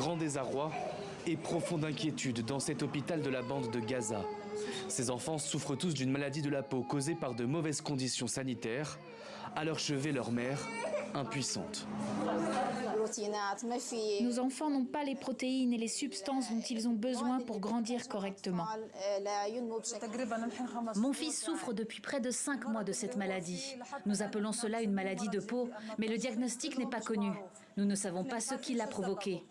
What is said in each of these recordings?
Grand désarroi et profonde inquiétude dans cet hôpital de la bande de Gaza. Ces enfants souffrent tous d'une maladie de la peau causée par de mauvaises conditions sanitaires. À leur chevet, leur mère, impuissante. Nos enfants n'ont pas les protéines et les substances dont ils ont besoin pour grandir correctement. Mon fils souffre depuis près de 5 mois de cette maladie. Nous appelons cela une maladie de peau, mais le diagnostic n'est pas connu. Nous ne savons pas ce qui l'a provoqué.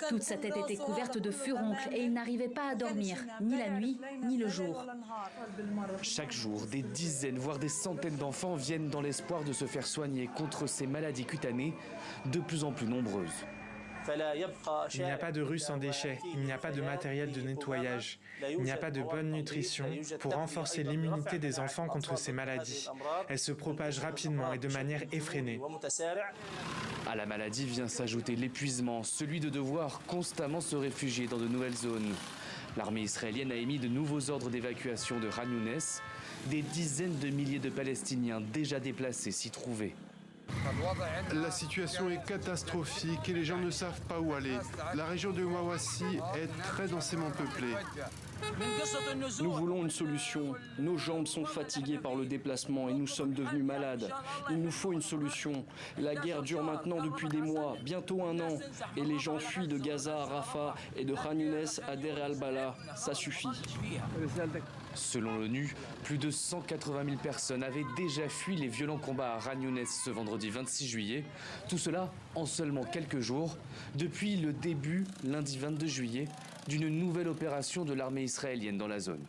Toute sa tête était couverte de furoncles et il n'arrivait pas à dormir, ni la nuit, ni le jour. Chaque jour, des dizaines, voire des centaines d'enfants viennent dans l'espoir de se faire soigner contre ces maladies cutanées de plus en plus nombreuses. Il n'y a pas de rue sans déchets, il n'y a pas de matériel de nettoyage, il n'y a pas de bonne nutrition pour renforcer l'immunité des enfants contre ces maladies. Elles se propagent rapidement et de manière effrénée. À la maladie vient s'ajouter l'épuisement, celui de devoir constamment se réfugier dans de nouvelles zones. L'armée israélienne a émis de nouveaux ordres d'évacuation de Khan Younes. Des dizaines de milliers de Palestiniens déjà déplacés s'y trouvaient. La situation est catastrophique et les gens ne savent pas où aller. La région de Mawassi est très densément peuplée. Nous voulons une solution. Nos jambes sont fatiguées par le déplacement et nous sommes devenus malades. Il nous faut une solution. La guerre dure maintenant depuis des mois, bientôt 1 an. Et les gens fuient de Gaza à Rafah et de Khan Younes à Deir al-Balah. Ça suffit. Selon l'ONU, plus de 180 000 personnes avaient déjà fui les violents combats à Khan Younes ce vendredi 26 juillet. Tout cela en seulement quelques jours, depuis le début, lundi 22 juillet, d'une nouvelle opération de l'armée israélienne dans la zone.